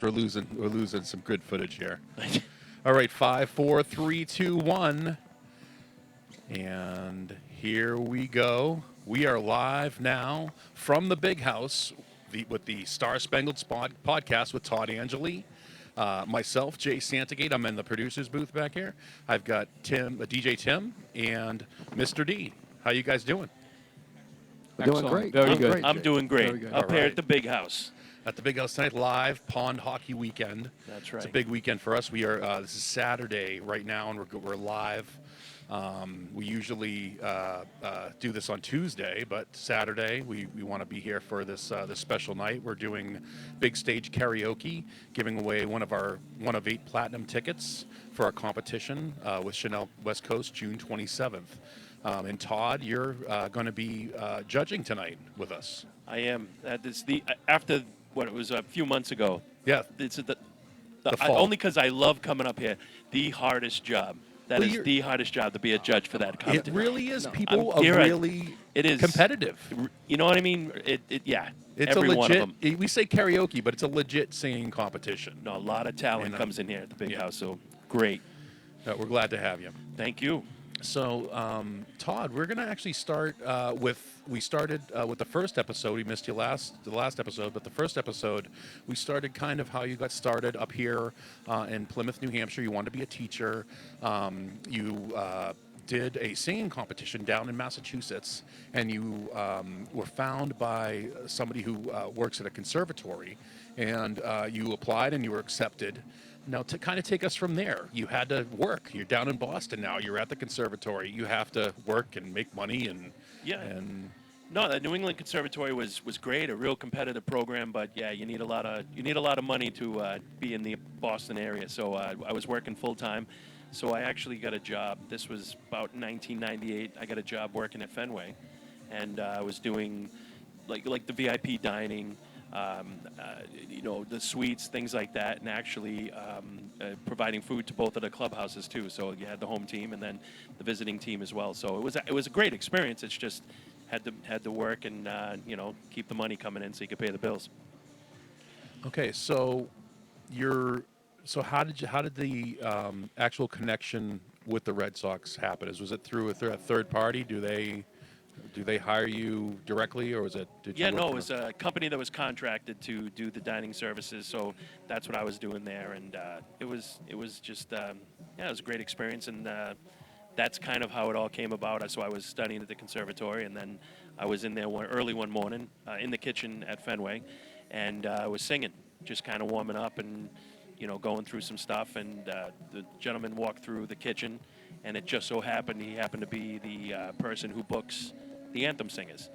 We're losing some good footage here. All right, 5, 4, 3, 2, 1. And here we go. We are live now from the big house with the Star Spangled podcast with Todd Angilly. Myself, Jay Santagate. I'm in the producer's booth back here. I've got DJ Tim, and Mr. D. How you guys doing? We're doing great. Very good. Great, I'm doing great. Very good. Up here right. at the big house. At the Big House tonight, live Pond Hockey Weekend. That's right. It's a big weekend for us. We are. This is Saturday right now, and we're live. We usually do this on Tuesday, but Saturday we want to be here for this special night. We're doing big stage karaoke, giving away one of 8 platinum tickets for our competition with Chanel West Coast, June 27th. And Todd, you're going to be judging tonight with us. I am. That is after what it was a few months ago. Yeah. It's The fall. only because I love coming up here. The hardest job. That Well, is the hardest job to be a judge for that It competition. really is. People I'm are here. really It is competitive. You know what I mean? Yeah. It's every a one of legit. them. We say karaoke, but it's a legit singing competition. No, a lot of talent And, comes in here at the big yeah. house. So great. We're glad to have you. Thank you. So, Todd, we're going to actually start we started with the first episode. We missed you the last episode, but the first episode, we started kind of how you got started up here in Plymouth, New Hampshire. You wanted to be a teacher. You did a singing competition down in Massachusetts, and you were found by somebody who works at a conservatory, and you applied and you were accepted. Now, to kind of take us from there, you had to work. You're down in Boston now. You're at the conservatory. You have to work and make money and Yeah. And No, the New England Conservatory was great, a real competitive program, but yeah, you need a lot of money to be in the Boston area. So I was working full time. So I actually got a job. This was about 1998. I got a job working at Fenway, and I was doing like the VIP dining, the suites, things like that, and actually providing food to both of the clubhouses too. So you had the home team and then the visiting team as well. So it was a great experience. It's just had to work and keep the money coming in so you could pay the bills. okay, so how did the actual connection with the Red Sox happen? Was it through a third party? Do they hire you directly, or was it? Yeah, no, it was a company that was contracted to do the dining services, so that's what I was doing there, and it was just it was a great experience, and that's kind of how it all came about. So I was studying at the conservatory, and then I was in there early one morning in the kitchen at Fenway, and I was singing, just kind of warming up and going through some stuff, and the gentleman walked through the kitchen, and it just so happened he happened to be the person who books the anthem singers.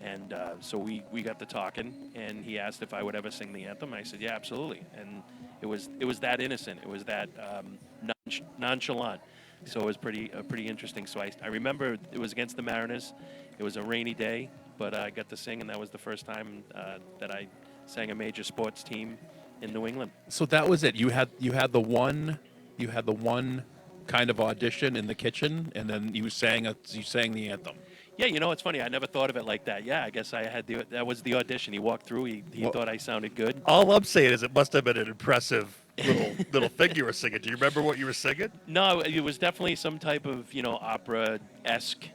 And so we got to talking, and he asked if I would ever sing the anthem. I said, yeah, absolutely. And it was that innocent. It was that nonchalant. So it was pretty interesting. So I remember it was against the Mariners. It was a rainy day, but I got to sing, and that was the first time that I sang a major sports team in New England. So that was it. You had the one kind of audition in the kitchen, and then you sang the anthem. Yeah, it's funny. I never thought of it like that. Yeah, I guess that was the audition. He walked through. He thought I sounded good. All I'm saying is it must have been an impressive little thing you were singing. Do you remember what you were singing? No, it was definitely some type of opera-esque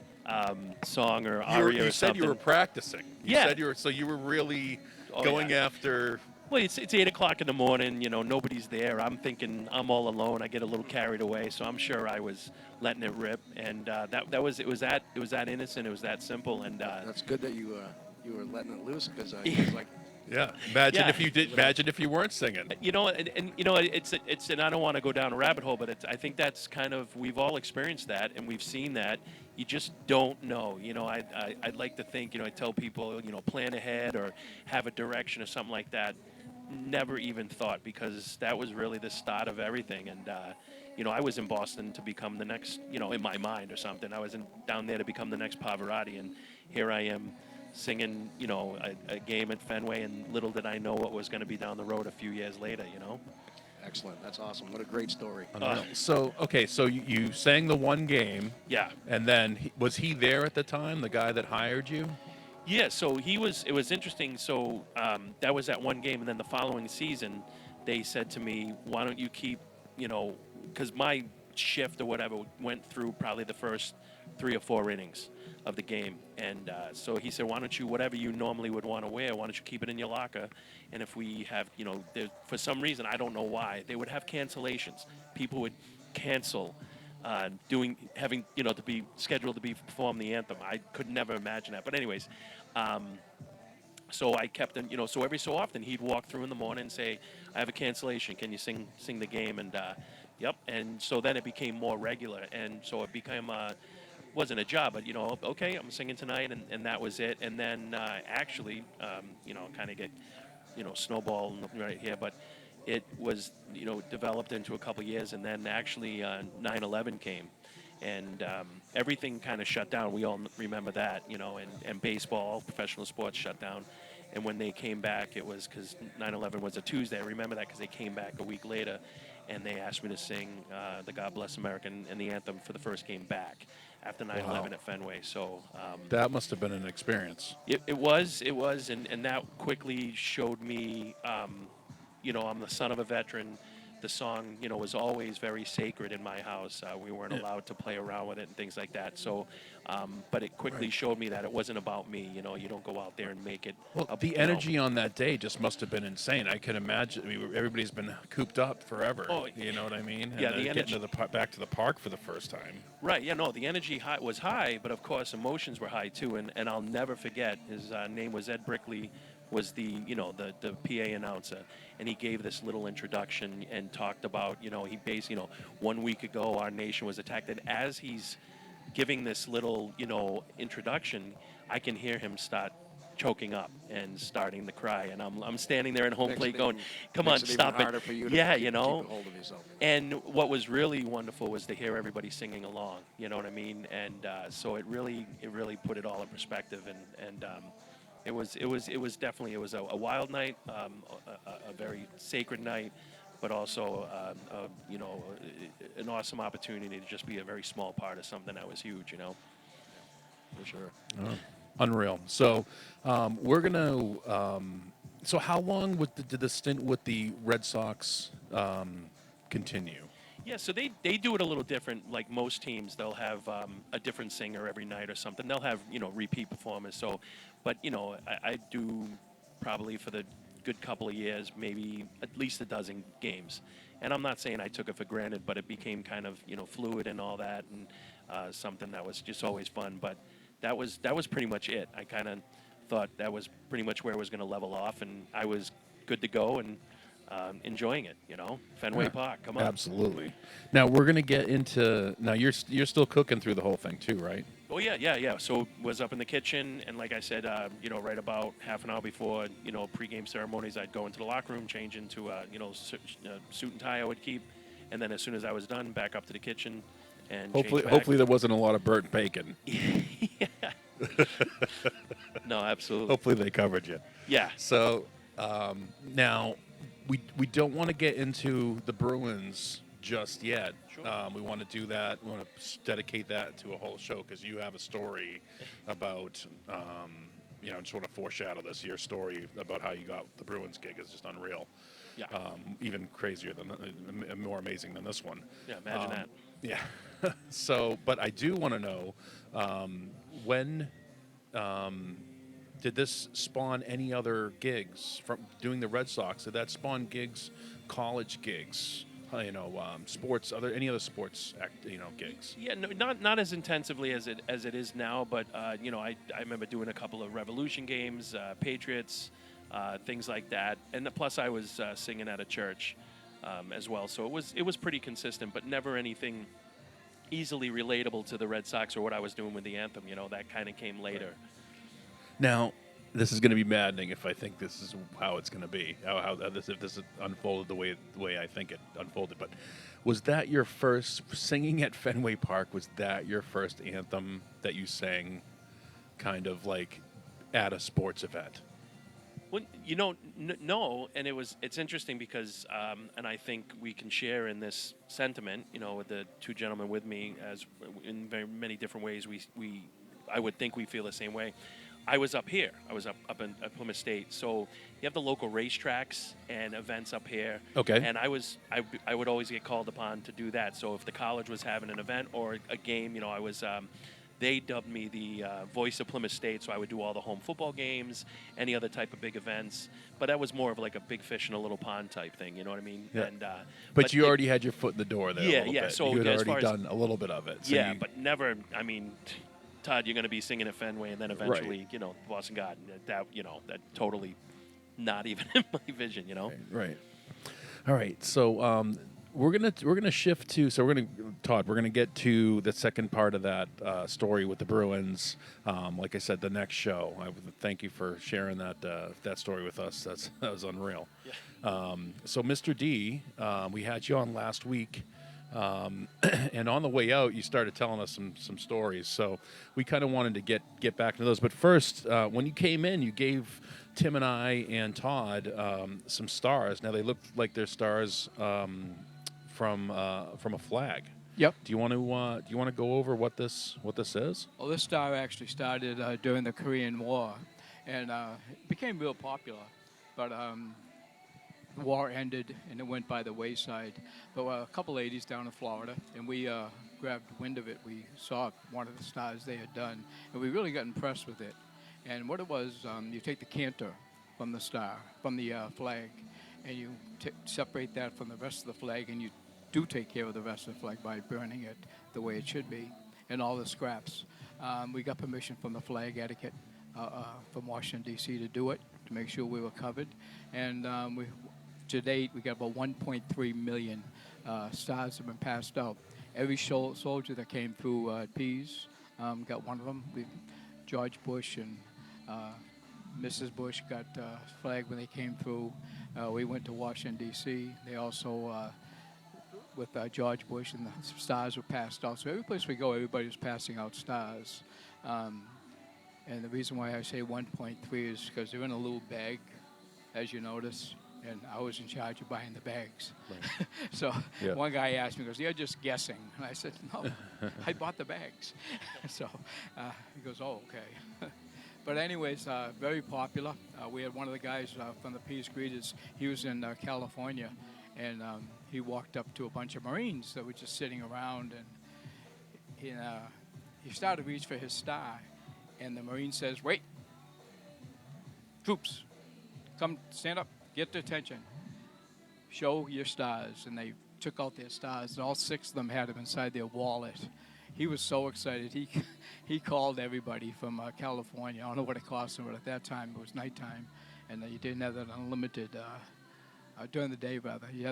song or aria You or said something. you were practicing. You Yeah. said you were really Oh, going yeah. after. Well, it's 8:00 in the morning. Nobody's there. I'm thinking I'm all alone. I get a little carried away, so I'm sure I was letting it rip. And it was that innocent. It was that simple. And That's good that you were letting it loose because it was like Yeah. Imagine Yeah. if you did. Imagine if you weren't singing. It's and I don't want to go down a rabbit hole, but I think that's kind of, we've all experienced that and we've seen that. You just don't know. I'd like to think, I tell people, plan ahead or have a direction or something like that. Never even thought, because that was really the start of everything. And I was in Boston to become the next, in my mind or something. I was down there to become the next Pavarotti, and here I am singing, a game at Fenway, and little did I know what was going to be down the road a few years later. excellent. That's awesome. What a great story. So you sang the one game, Yeah. and then was he there at the time? The guy that hired you? Yeah, so it was interesting. So that was that one game, and then the following season, they said to me, "Why don't you keep, because my shift or whatever went through probably the first 3 or 4 innings of the game, and so he said, "Why don't you, whatever you normally would want to wear, why don't you keep it in your locker? And if we have, for some reason, I don't know why, they would have cancellations. People would cancel." Having to be scheduled to be perform the anthem. I could never imagine that. But anyways, so I kept him, so every so often he'd walk through in the morning and say, "I have a cancellation. Can you sing the game?" And yep. And so then it became more regular, and so it became wasn't a job, but okay, I'm singing tonight, and that was it. And then actually, kind of get snowball right here, but it was developed into a couple years, and then actually 9/11 came, and everything kind of shut down. We all remember that, and baseball, professional sports shut down. And when they came back, it was because 9/11 was a Tuesday. I remember that because they came back a week later, and they asked me to sing the God Bless America and the anthem for the first game back after 9/11 at Fenway. So That must have been an experience. it was, and that quickly showed me, I'm the son of a veteran. The song, was always very sacred in my house. We weren't allowed to play around with it and things like that. So, but it quickly showed me that it wasn't about me. You don't go out there and make it. Well, the energy on that day just must have been insane. I can imagine. I mean, everybody's been cooped up forever. Oh, you know what I mean? yeah, And the then energy. getting back to the park for the first time. Right. Yeah. No. The energy was high, but of course emotions were high too. And I'll never forget. His name was Ed Brickley. Was the the PA announcer, and he gave this little introduction and talked about he based 1 week ago our nation was attacked, and as he's giving this little introduction, I can hear him start choking up and starting to cry, and I'm standing there in home plate going, "Come on, stop it!" Harder for you to Yeah, keep a hold of yourself. And what was really wonderful was to hear everybody singing along. You know what I mean? And so it really put it all in perspective. And it was definitely a wild night, a very sacred night, but also an awesome opportunity to just be a very small part of something that was huge. For sure. Oh, unreal. So we're gonna. So how long did the stint with the Red Sox continue? Yeah, so they do it a little different. Like most teams, they'll have a different singer every night or something. They'll have repeat performers. So, but I do probably for the good couple of years, maybe at least a dozen games. And I'm not saying I took it for granted, but it became kind of fluid and all that, and something that was just always fun. But that was pretty much it. I kind of thought that was pretty much where it was going to level off, and I was good to go and enjoying it. Fenway Park. Come on. Absolutely. Now we're gonna get into. Now you're still cooking through the whole thing too, right? Oh yeah. So was up in the kitchen, and like I said, right about half an hour before, pregame ceremonies, I'd go into the locker room, change into suit and tie I would keep, and then as soon as I was done, back up to the kitchen, and Hopefully there wasn't a lot of burnt bacon. yeah. No, absolutely. Hopefully they covered you. Yeah. So now we don't want to get into the Bruins just yet. Sure. We want to do that. We want to dedicate that to a whole show because you have a story about, just want to foreshadow this. Your story about how you got the Bruins gig is just unreal. Yeah. Even crazier more amazing than this one. Yeah, imagine that. Yeah. So, but I do want to know when did this spawn any other gigs from doing the Red Sox? Did that spawn gigs, college gigs? Sports. Are there any other sports gigs? Yeah, no, not as intensively as it is now, but I remember doing a couple of Revolution games, Patriots, things like that, and plus I was singing at a church as well, so it was pretty consistent, but never anything easily relatable to the Red Sox or what I was doing with the anthem. That kind of came later. Now, this is going to be maddening if I think this is how it's going to be. If this unfolded the way I think it unfolded. But was that your first singing at Fenway Park? Was that your first anthem that you sang, kind of like at a sports event? Well, no, and it's interesting because, and I think we can share in this sentiment, with the two gentlemen with me, as in very many different ways, I would think we feel the same way. I was up here. I was up in at Plymouth State. So you have the local racetracks and events up here. Okay. And I would always get called upon to do that. So if the college was having an event or a game, I was. They dubbed me the voice of Plymouth State, so I would do all the home football games, any other type of big events. But that was more of like a big fish in a little pond type thing, you know what I mean? Yeah. And, But you already had your foot in the door there. Yeah, a little yeah, Bit. so you had as already far as- done a little bit of it. So yeah, you- but never. I mean, Todd, you're going to be singing at Fenway, and then eventually, Boston Garden. That totally not even in my vision, Right. All right. So we're gonna shift to. So Todd. We're gonna get to the second part of that story with the Bruins. Like I said, the next show. I would thank you for sharing that story with us. That was unreal. Yeah. So Mr. D, we had you on last week. And on the way out, you started telling us some stories. So we kind of wanted to get back to those. But first, when you came in, you gave Tim and I and Todd some stars. Now they look like they're stars from a flag. Yep. Do you want to go over what this is? Well, this star actually started during the Korean War, and it became real popular. But the war ended, and it went by the wayside. But a couple ladies down in Florida, and we grabbed wind of it. We saw one of the stars they had done, and we really got impressed with it. And what it was, you take the canter from the star, from the flag, and you separate that from the rest of the flag, and you do take care of the rest of the flag by burning it the way it should be, and all the scraps. We got permission from the flag etiquette from Washington, D.C. to do it, to make sure we were covered. And to date, we got about 1.3 million stars have been passed out. Every soldier that came through Pease got one of them. George Bush and Mrs. Bush got flag when they came through. We went to Washington, D.C. They also, with George Bush, and the stars were passed out. So every place we go, everybody was passing out stars. And the reason why I say 1.3 is because they're in a little bag, as you notice, and I was in charge of buying the bags. Right. So Yeah. one guy asked me, he goes, "You're just guessing." And I said, "No, I bought the bags." So he goes, "Oh, okay." But anyways, very popular. We had one of the guys from the Peace Greeters. He was in California, and he walked up to a bunch of Marines that were just sitting around, and he started to reach for his star, and the Marine says, "Wait, troops, come, stand up, get their attention, show your stars." And they took out their stars, and all 6 of them had them inside their wallet. He was so excited. He called everybody from California. I don't know what it cost him, but at that time it was nighttime, and you didn't have that unlimited during the day rather. You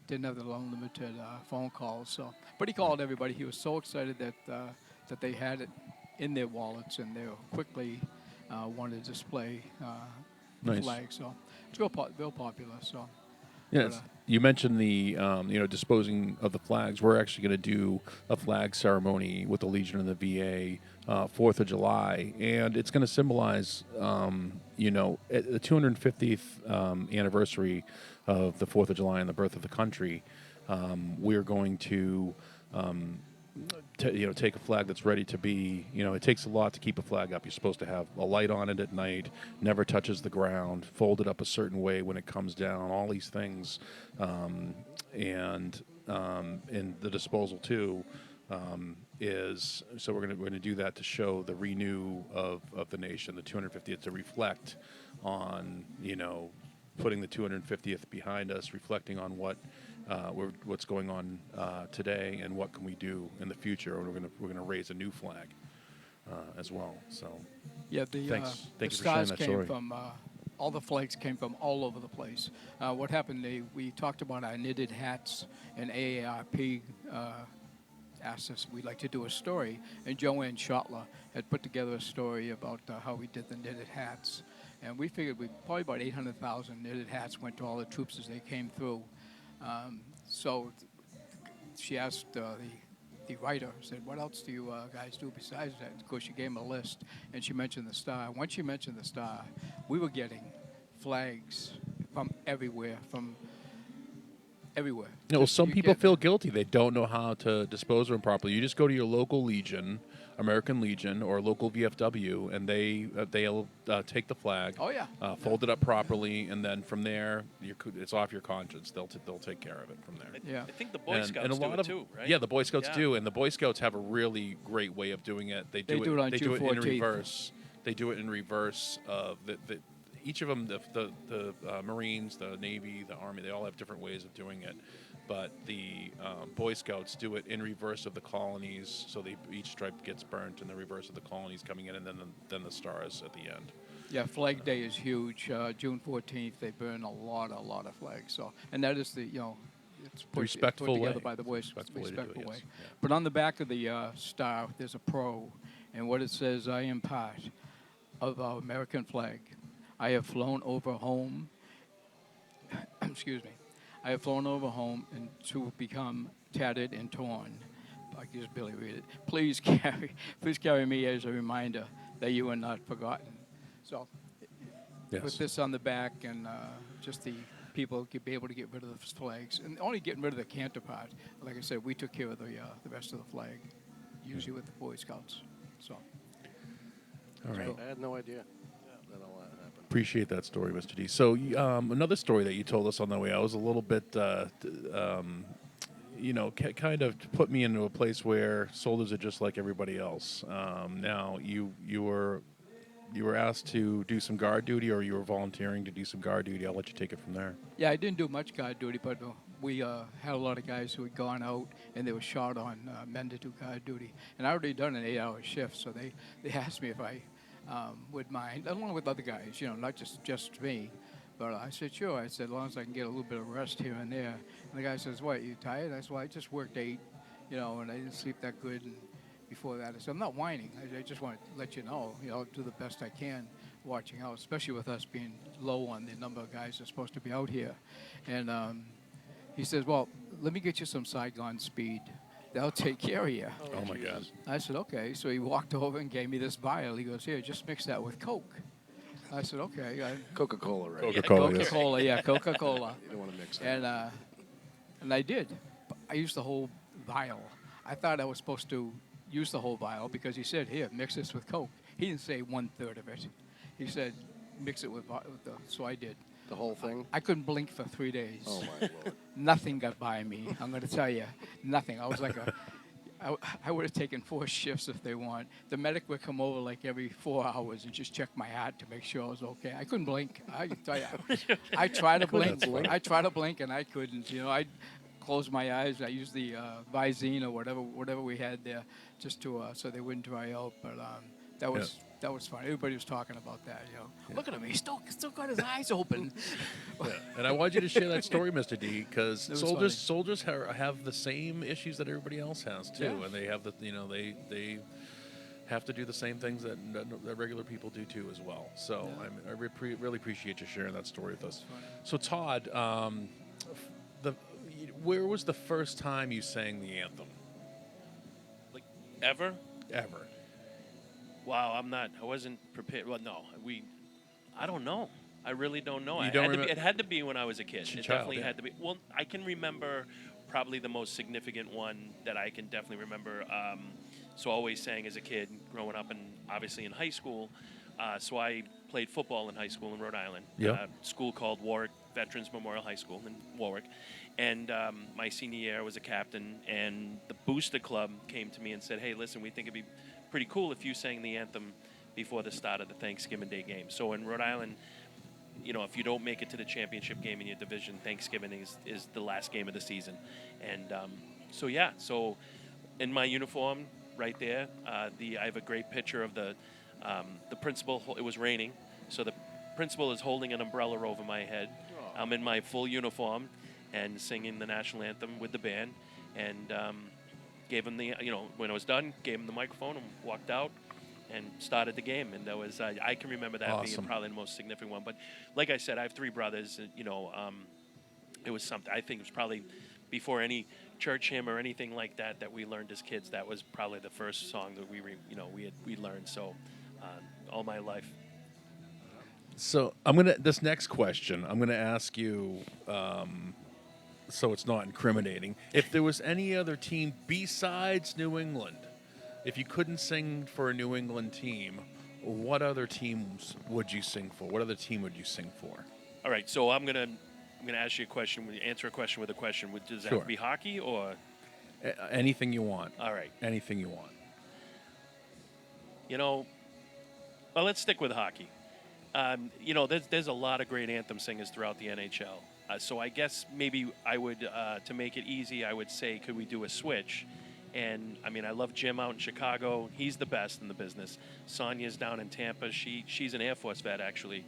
didn't have that unlimited phone calls. So, but he called everybody. He was so excited that they had it in their wallets, and they quickly wanted to display the Nice. flag. So it's real popular. So. Yes. But, You mentioned the disposing of the flags. We're actually going to do a flag ceremony with the Legion and the VA 4th of July, and it's going to symbolize at the 250th anniversary of the 4th of July and the birth of the country. We're going to take a flag that's ready to be, it takes a lot to keep a flag up. You're supposed to have a light on it at night, never touches the ground, folded up a certain way when it comes down, all these things. And the disposal too is, so we're going to do that to show the renew of the nation, the 250th, to reflect on, putting the 250th behind us, reflecting on what's going on today, and what can we do in the future. And we're gonna raise a new flag as well. So Yeah, the Thank you for sharing stars that came story. from all the flags came from all over the place. What happened? We talked about our knitted hats, and AARP asked us we'd like to do a story, and Joanne Schottler had put together a story about how we did the knitted hats, and we figured probably about 800,000 knitted hats went to all the troops as they came through. So she asked the writer, said, "What else do you guys do besides that?" Of course, she gave him a list, and she mentioned the star. Once she mentioned the star, we were getting flags from everywhere, from everywhere. You know, Just- some you people can't- feel guilty. They don't know how to dispose of them properly. You just go to your local Legion, American Legion, or local VFW, and they'll take the flag, Oh, yeah. fold it up properly, and then from there, it's off your conscience. They'll take care of it from there. Yeah. I think the Boy Scouts do it too, right? Yeah, the Boy Scouts Yeah. do, and the Boy Scouts have a really great way of doing it. They do do it on they June do it in 14th. reverse. They do it in reverse of each of them, the Marines, the Navy, the Army, they all have different ways of doing it. But the Boy Scouts do it in reverse of the colonies, so each stripe gets burnt in the reverse of the colonies coming in, and then the stars at the end. Yeah, Flag Day is huge. June 14th, they burn a lot of flags. So, and that is it's put respectful together way. by the Boys. Respectful way to do it, yes. way. Yeah. But on the back of the star, there's a pro, and what it says: "I am part of our American flag. I have flown over home." Excuse me. I have flown over home and to become tattered and torn. I can just barely read it. Please carry me as a reminder that you are not forgotten. So, Yes. with this on the back and just the people be able to get rid of the flags and only getting rid of the canter part. Like I said, we took care of the rest of the flag, usually with the Boy Scouts. So, All right. I had no idea that all that happened. Appreciate that story, Mr. D. So another story that you told us on the way out was a little bit, kind of put me into a place where soldiers are just like everybody else. Now, you were asked to do some guard duty, or you were volunteering to do some guard duty. I'll let you take it from there. yeah, I didn't do much guard duty, but we had a lot of guys who had gone out and they were short on men to do guard duty. And I already done an 8-hour shift, so they asked me if I would mind, along with other guys, not just me. But I said, sure. I said, as long as I can get a little bit of rest here and there. And the guy says, what, you tired? I said, well, I just worked 8, and I didn't sleep that good. And before that, I said, I'm not whining. I just want to let you know, I'll do the best I can watching out, especially with us being low on the number of guys that are supposed to be out here. And he says, well, let me get you some Saigon speed. They'll take care of you. Oh my God. I said, okay. So he walked over and gave me this vial. He goes, here, just mix that with Coke. I said, okay. Coca-Cola, right? Coca-Cola, yes. Coca-Cola, yeah, Coca-Cola. You don't want to mix that. And I did. I used the whole vial. I thought I was supposed to use the whole vial because he said, here, mix this with Coke. He didn't say 1/3 of it. He said, mix it with so I did. The whole thing? I couldn't blink for 3 days. Oh, my Lord. Nothing got by me. I'm going to tell you, nothing. I was like I would have taken 4 shifts if they want. The medic would come over like every 4 hours and just check my heart to make sure I was okay. I couldn't blink. I can tell you. I tried to blink. I tried to blink and I couldn't. I'd close my eyes. I used the Visine or whatever we had there just to so they wouldn't dry out. But that was fun. Everybody was talking about that. Look at him. He still got his eyes open. Yeah. And I want you to share that story, Mr. D, because was soldiers have the same issues that everybody else has too, Yeah. and they have they have to do the same things that regular people do too as well. So I really appreciate you sharing that story with us. So Todd, where was the first time you sang the anthem? Like ever? Ever? Wow, I wasn't prepared. Well, no, I don't know. I really don't know. You don't It had to be when I was a kid. It Child, definitely yeah. had to be. Well, I can remember probably the most significant one that I can definitely remember. So I always sang as a kid growing up and obviously in high school. So I played football in high school in Rhode Island. Yeah. School called Warwick Veterans Memorial High School in Warwick. And my senior year I was a captain, and the Booster Club came to me and said, hey, listen, we think it'd be pretty cool if you sang the anthem before the start of the Thanksgiving Day game. So in Rhode Island, if you don't make it to the championship game in your division, Thanksgiving is the last game of the season. And so in my uniform right there, I have a great picture of the principal. It was raining, so the principal is holding an umbrella over my head. I'm in my full uniform and singing the national anthem with the band, and gave him when I was done, gave him the microphone and walked out and started the game. And that was, I can remember that Awesome. being probably the most significant one. But like I said, I have 3 brothers. And, it was something, I think it was probably before any church hymn or anything like that we learned as kids. That was probably the first song that we learned. So all my life. So this next question, I'm gonna ask you. so it's not incriminating. If there was any other team besides New England, if you couldn't sing for a New England team, what other teams would you sing for? What other team would you sing for? All right, so I'm gonna ask you a question. Answer a question with a question. Does that have Sure. to be hockey or? Anything you want. All right. Anything you want. You know, well, let's stick with hockey. You know, there's a lot of great anthem singers throughout the NHL. So I guess maybe I would, to make it easy, I would say, could we do a switch? And I mean, I love Jim out in Chicago. He's the best in the business. Sonia's down in Tampa. She's an Air Force vet, actually.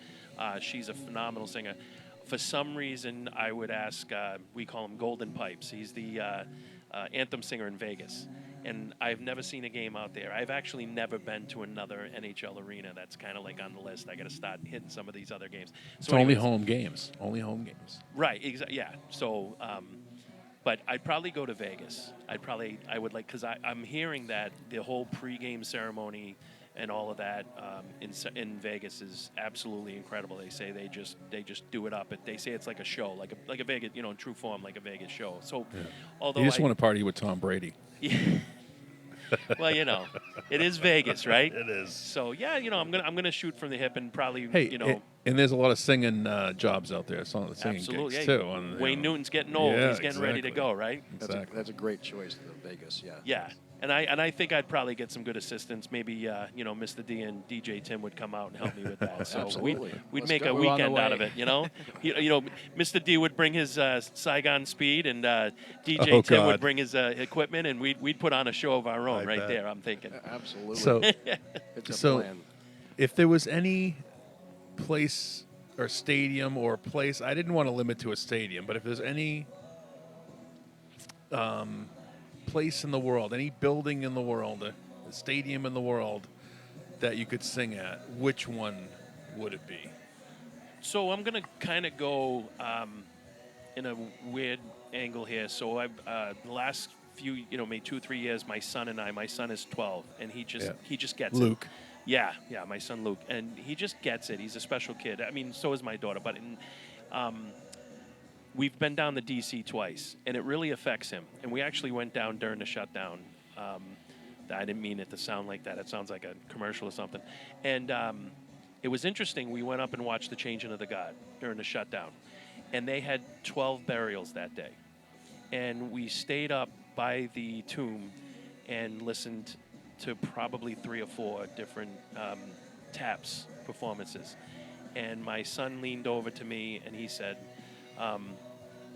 She's a phenomenal singer. For some reason, I would ask, we call him Golden Pipes. He's the anthem singer in Vegas. And I've never seen a game out there. I've actually never been to another NHL arena. That's kind of like on the list. I got to start hitting some of these other games. It's So only anyways, home games. Only home games. right? Yeah. So, but I'd probably go to Vegas. I would like, because I'm hearing that the whole pregame ceremony and all of that in Vegas is absolutely incredible. They say they just do it up. They say it's like a show, like a Vegas, you know, in true form, like a Vegas show. So, although You just want to party with Tom Brady. yeah. Well, you know, it is Vegas, right? It is. So yeah, you know, I'm gonna shoot from the hip and probably, Hey, you know, and there's a lot of singing jobs out there. Some of the singing absolutely. gigs Hey, too. And, Wayne Newton's getting old. Yeah, He's getting ready to exactly. go, right? Exactly. That's a great choice, the Vegas. Yeah. Yeah. And I think I'd probably get some good assistance. Maybe you know, Mr. D and DJ Tim would come out and help me with that. So Absolutely. we'd Let's make go. a We're on the weekend out of way. it. You know, you know, Mr. D would bring his Saigon Speed, and DJ Oh, Tim would God. bring his equipment, and we'd put on a show of our own I right bet. there. I'm thinking. Absolutely. So, it's a so plan. if there was any place or stadium or place, I didn't want to limit to a stadium, but if there's any place in the world, any building in the world, a stadium in the world that you could sing at, which one would it be? So I'm gonna kind of go in a weird angle here. So I've the last few, you know, maybe 2-3 years, my son is 12, and he just gets Luke. it. Yeah, my son Luke, and he just gets it. He's a special kid. I mean, so is my daughter, but we've been down to D.C. twice, and it really affects him. And we actually went down during the shutdown. I didn't mean it to sound like that. It sounds like a commercial or something. And it was interesting. We went up and watched the Changing of the Guard during the shutdown, and they had 12 burials that day. And we stayed up by the tomb and listened to probably 3 or 4 different taps performances. And my son leaned over to me and he said,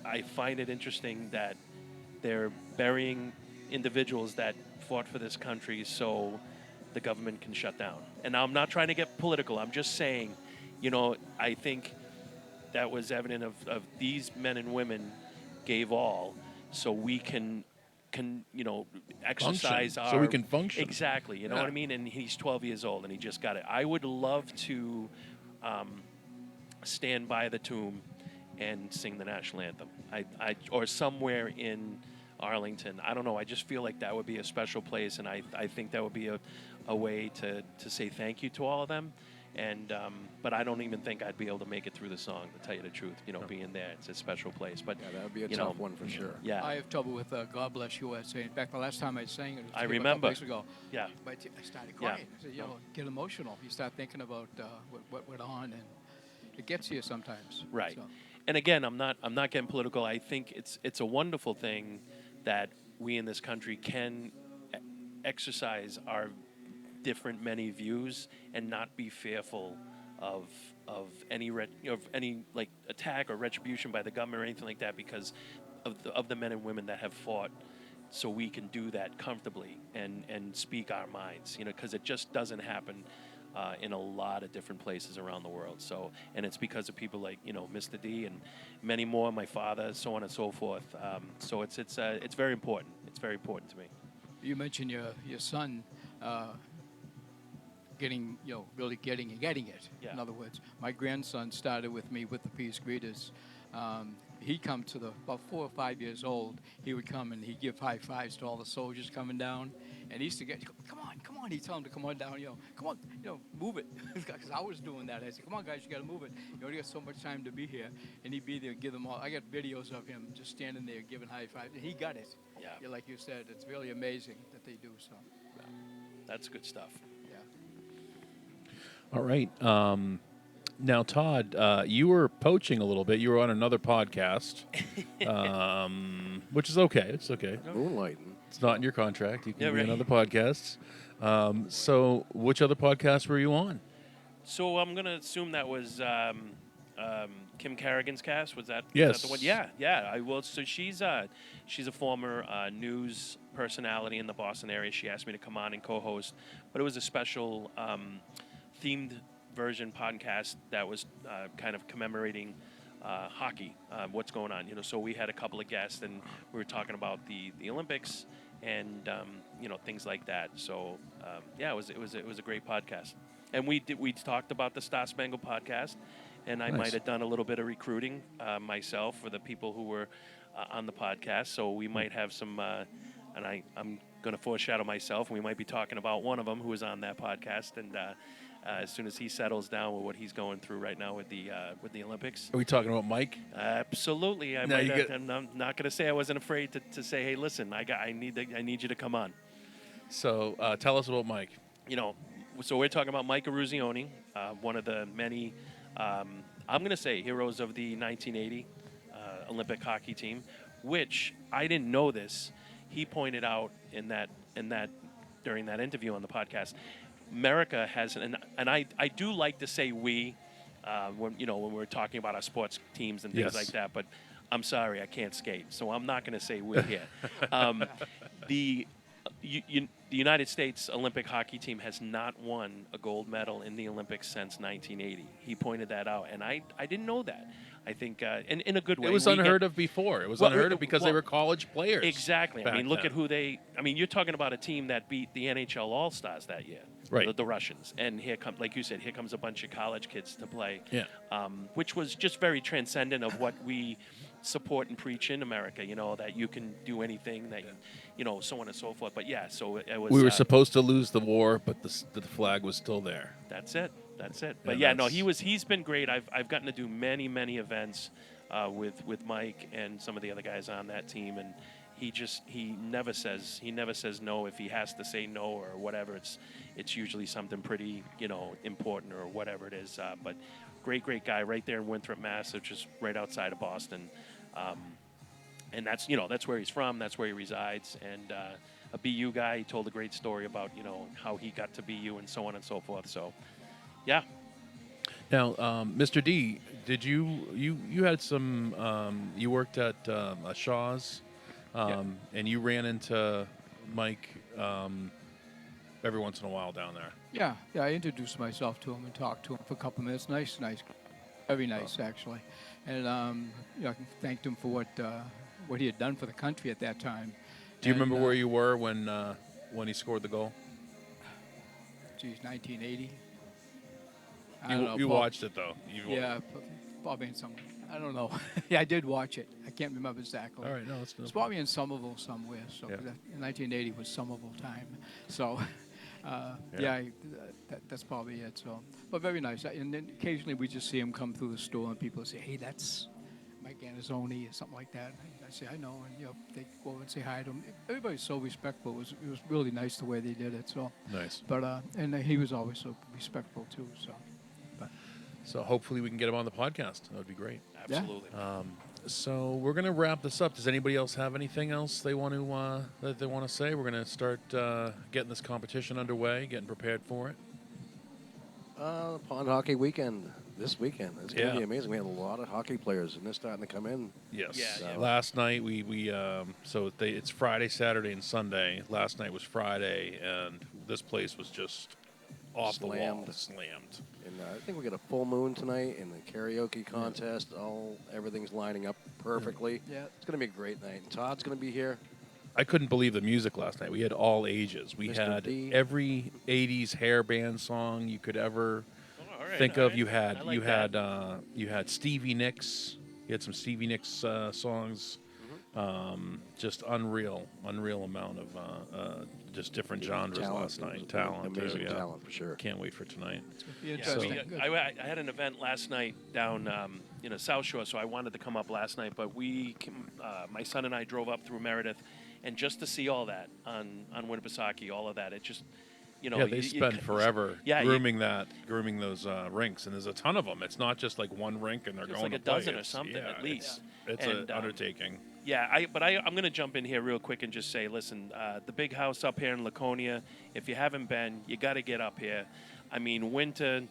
I find it interesting that they're burying individuals that fought for this country so the government can shut down. And I'm not trying to get political. I'm just saying, you know, I think that was evident of these men and women gave all so we can you know, exercise Function, our... so we can function. Exactly. You know Yeah. what I mean? And he's 12 years old and he just got it. I would love to stand by the tomb and sing the national anthem. Or somewhere in Arlington. I don't know. I just feel like that would be a special place, and I think that would be a way to say thank you to all of them. And but I don't even think I'd be able to make it through the song, to tell you the truth. You know, being there, it's a special place. But Yeah, that would be a you tough know, one for sure. Yeah, I have trouble with God Bless USA. In fact, the last time I sang it, I a remember. couple weeks ago. yeah. But I started Yeah. crying. I said, you know, get emotional. You start thinking about what went on, and it gets you sometimes. Right. So, And again, I'm not getting political. I think it's a wonderful thing that we in this country can exercise our different many views and not be fearful of any like attack or retribution by the government or anything like that, because of the men and women that have fought so we can do that comfortably and speak our minds, you know, because it just doesn't happen in a lot of different places around the world. So, and it's because of people like, you know, Mr. D and many more, my father, so on and so forth. So it's very important. It's very important to me. you mentioned your son getting, you know, really getting it. Yeah. In other words, my grandson started with me with the Peace Greeters. he'd come to about 4 or 5 years old. He would come and he'd give high fives to all the soldiers coming down. And he used to get, come on. He'd tell them to come on down, come on, move it. Because I was doing that. I said, come on, guys, you got to move it. You only got so much time to be here. And he'd be there, give them all. I got videos of him just standing there giving high fives. And he got it. Yeah. Like you said, it's really amazing that they do so. That's good stuff. Yeah. All right. Now, Todd, you were poaching a little bit. You were on another podcast, which is okay. It's okay. Moonlighting. It's not in your contract. You can Yeah, be right. on other podcasts. So, which other podcast were you on? So I'm gonna assume that was Kim Carrigan's cast. Was that? Yes. Was that the one? Yeah. I will. So she's a former news personality in the Boston area. She asked me to come on and co-host, but it was a special themed version podcast that was kind of commemorating hockey, what's going on. So we had a couple of guests and we were talking about the Olympics and things like that. So it was a great podcast. And we talked about the Star Spangled podcast, and I Nice. might have done a little bit of recruiting myself for the people who were on the podcast. So we might have some, and I'm going to foreshadow myself. We might be talking about one of them who was on that podcast, and as soon as he settles down with what he's going through right now with the Olympics. Are we talking about Mike? Absolutely, Now you get- I'm not going to say I wasn't afraid to say, hey, listen, I need you to come on. So, tell us about Mike. So we're talking about Mike Eruzione, one of the many, I'm going to say, heroes of the 1980 Olympic hockey team, which I didn't know this. He pointed out in that during that interview on the podcast, America has, and I do like to say we, when we're talking about our sports teams and things Yes. like that, but I'm sorry, I can't skate, so I'm not going to say we here. The United States Olympic hockey team has not won a gold medal in the Olympics since 1980. He pointed that out, and I didn't know that. I think, in a good way. It was unheard of before. It was unheard of because they were college players. Exactly. I back mean, look then. at who they. I mean, you're talking about a team that beat the NHL All Stars that year, Right. The Russians, and here come, like you said, here comes a bunch of college kids to play. Yeah. Which was just very transcendent of what we support and preach in America. That you can do anything, that so on and so forth. But yeah, so it was. We were supposed to lose the war, but the flag was still there. That's it. But Yeah, yeah, no, that's- he's been great. I've gotten to do many events with Mike and some of the other guys on that team, and he never says no if he has to say no or whatever. It's usually something pretty important or whatever it is. But great guy right there in Winthrop, Mass, which is right outside of Boston, and that's where he's from. That's where he resides, and a BU guy. He told a great story about how he got to BU and so on and so forth. So. Yeah. Now, Mr. D, did you had some? You worked at Shaw's, and you ran into Mike every once in a while down there. Yeah, I introduced myself to him and talked to him for a couple minutes. Nice, very nice actually, and I thanked him for what he had done for the country at that time. Do you remember where you were when he scored the goal? Geez, 1980. I don't know, You Bob- watched it though. Yeah, probably in some. I don't know. Yeah, I did watch it. I can't remember exactly. All right, no, it's It's probably in Somerville somewhere. So Yeah. 1980 was Somerville time. So that's probably it. So, but very nice. And then occasionally we just see him come through the store, and people say, "Hey, that's Mike Anazoni," or something like that. And I say, "I know," and they go over and say hi to him. Everybody's so respectful. It was really nice the way they did it. So, nice. but and he was always so respectful too. So. So hopefully we can get him on the podcast. That would be great. Absolutely. So we're gonna wrap this up. Does anybody else have anything else they want to say? We're gonna start getting this competition underway, getting prepared for it. Pond hockey weekend this weekend. It's going to Yeah. be amazing. We have a lot of hockey players, and they're starting to come in. Yes. Yeah. Last night it's Friday, Saturday, and Sunday. Last night was Friday, and this place was just off the wall, slammed. And I think we got a full moon tonight in the karaoke contest. Everything's lining up perfectly. Yeah. It's going to be a great night. And Todd's going to be here. I couldn't believe the music last night. We had all ages. We Mr. had D. every '80s hair band song you could ever Oh, all right, think all of. right. You had I like that. you had Stevie Nicks. He had some Stevie Nicks songs. Just unreal amount of just different genres Talent. last It was night. Talent, too, amazing yeah. talent for sure. Can't wait for tonight. Be Yeah, interesting. Good. I had an event last night down, South Shore, so I wanted to come up last night. But my son and I drove up through Meredith, and just to see all that on Winnipesaukee, all of that, it just, Yeah, they spend forever grooming those rinks, and there's a ton of them. It's not just like one rink and they're It's going like to a play. dozen or It's- something yeah, at least. It's And, an undertaking. Yeah, I'm going to jump in here real quick and just say, listen, the big house up here in Laconia, if you haven't been, you got to get up here. I mean, winter,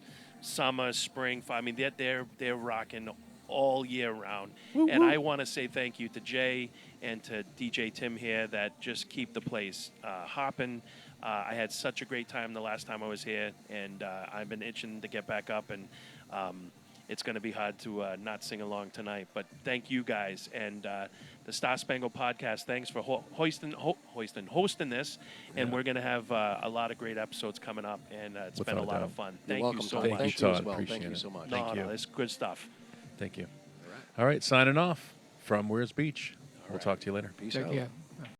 summer, spring, I mean, they're rocking all year round. And I want to say thank you to Jay and to DJ Tim here that just keep the place hopping. I had such a great time the last time I was here, and I've been itching to get back up, and it's going to be hard to not sing along tonight. But thank you guys, and the Star Spangled Podcast, thanks for hosting this, and we're going to have a lot of great episodes coming up, and it's been a Without a lot of doubt. fun. You're Thank welcome, you so Todd. much. Thank Thank you, you as Todd. well. Appreciate Thank you it. so much. No, you. it's good stuff. Thank you. All right. All right, signing off from Where's Beach. We'll right. talk to you later. Peace Take out. care.